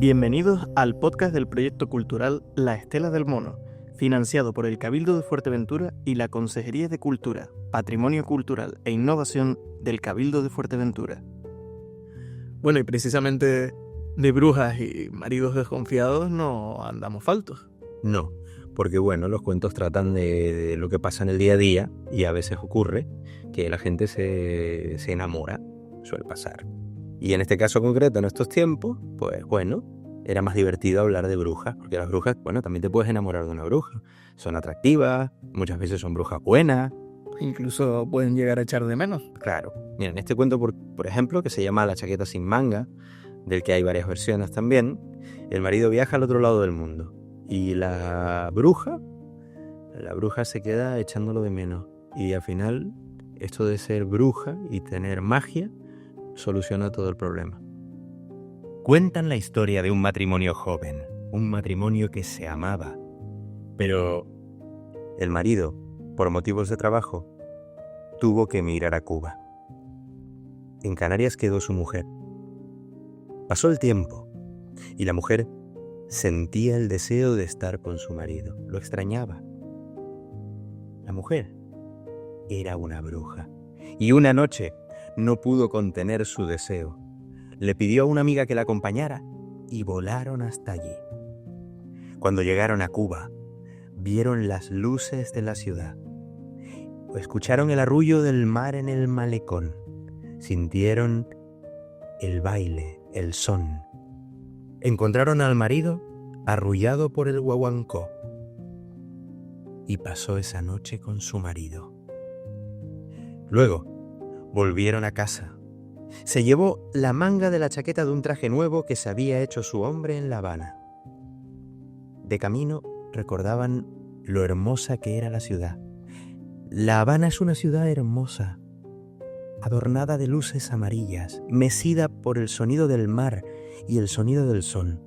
Bienvenidos al podcast del proyecto cultural La Estela del Mono, financiado por el Cabildo de Fuerteventura y la Consejería de Cultura, Patrimonio Cultural e Innovación del Cabildo de Fuerteventura. Bueno, y precisamente de brujas y maridos desconfiados no andamos faltos. No, porque bueno, los cuentos tratan de lo que pasa en el día a día y a veces ocurre que la gente se enamora, suele pasar. Y en este caso concreto, en estos tiempos, pues bueno, era más divertido hablar de brujas, porque las brujas, bueno, también te puedes enamorar de una bruja. Son atractivas, muchas veces son brujas buenas. Incluso pueden llegar a echar de menos. Claro. Mira, en este cuento, por ejemplo, que se llama La chaqueta sin manga, del que hay varias versiones también, el marido viaja al otro lado del mundo y la bruja se queda echándolo de menos. Y al final, esto de ser bruja y tener magia soluciona todo el problema. Cuentan la historia de un matrimonio joven, un matrimonio que se amaba, pero el marido, por motivos de trabajo, tuvo que emigrar a Cuba. En Canarias quedó su mujer. Pasó el tiempo y la mujer sentía el deseo de estar con su marido, lo extrañaba. La mujer era una bruja y una noche no pudo contener su deseo. Le pidió a una amiga que la acompañara y volaron hasta allí. Cuando llegaron a Cuba, vieron las luces de la ciudad, escucharon el arrullo del mar en el malecón, sintieron el baile, el son. Encontraron al marido arrullado por el guaguancó y pasó esa noche con su marido. Luego volvieron a casa. Se llevó la manga de la chaqueta de un traje nuevo que se había hecho su hombre en La Habana. De camino recordaban lo hermosa que era la ciudad. La Habana es una ciudad hermosa, adornada de luces amarillas, mecida por el sonido del mar y el sonido del sol.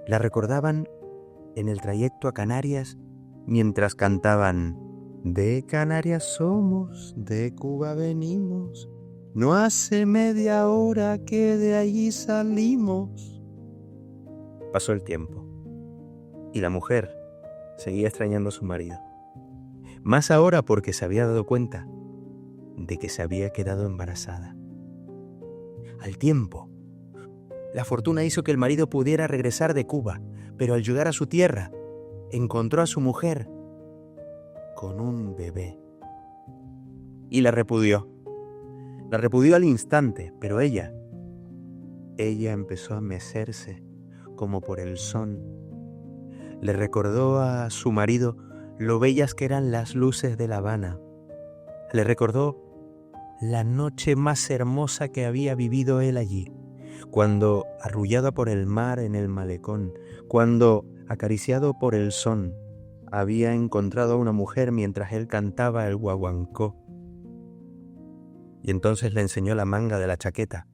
La recordaban en el trayecto a Canarias mientras cantaban: de Canarias somos, de Cuba venimos, no hace media hora que de allí salimos. Pasó el tiempo y la mujer seguía extrañando a su marido. Más ahora porque se había dado cuenta de que se había quedado embarazada. Al tiempo, la fortuna hizo que el marido pudiera regresar de Cuba, pero al llegar a su tierra, encontró a su mujer con un bebé y la repudió. La repudió al instante, pero ella empezó a mecerse como por el son. Le recordó a su marido lo bellas que eran las luces de La Habana. Le recordó la noche más hermosa que había vivido él allí, cuando, arrullada por el mar en el malecón, cuando, acariciado por el son, había encontrado a una mujer mientras él cantaba el guaguancó. Y entonces le enseñó la manga de la chaqueta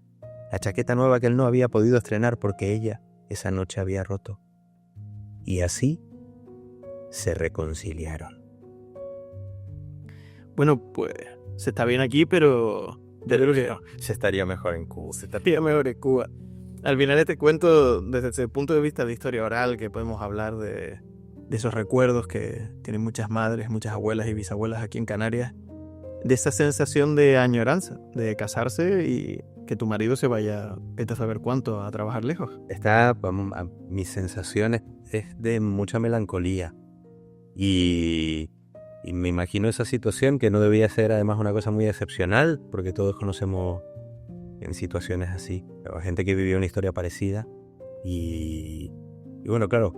nueva que él no había podido estrenar porque ella esa noche había roto. Y así se reconciliaron. Bueno, pues se está bien aquí, pero yo creo que Se estaría mejor en Cuba. se estaría mejor en Cuba. Al final este cuento, desde el punto de vista de historia oral, que podemos hablar de esos recuerdos que tienen muchas madres, muchas abuelas y bisabuelas aquí en Canarias, de esa sensación de añoranza, de casarse y que tu marido se vaya, vete a saber cuánto, a trabajar lejos. Mi sensación es de mucha melancolía y me imagino esa situación que no debía ser además una cosa muy excepcional, porque todos conocemos en situaciones así, pero gente que vivió una historia parecida y bueno, claro,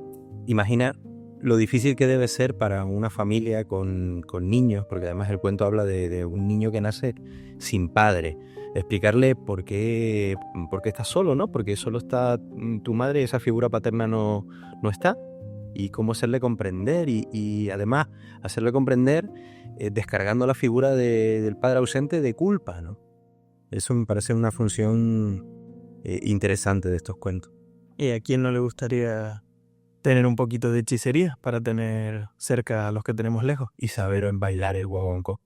imagina lo difícil que debe ser para una familia con niños, porque además el cuento habla de un niño que nace sin padre. Explicarle por qué estás solo, ¿no? Porque solo está tu madre y esa figura paterna no está. Y cómo hacerle comprender y además hacerle comprender descargando la figura del padre ausente de culpa, ¿no? Eso me parece una función interesante de estos cuentos. ¿Y a quién no le gustaría tener un poquito de hechicería para tener cerca a los que tenemos lejos? Y saber bailar el guaguancó.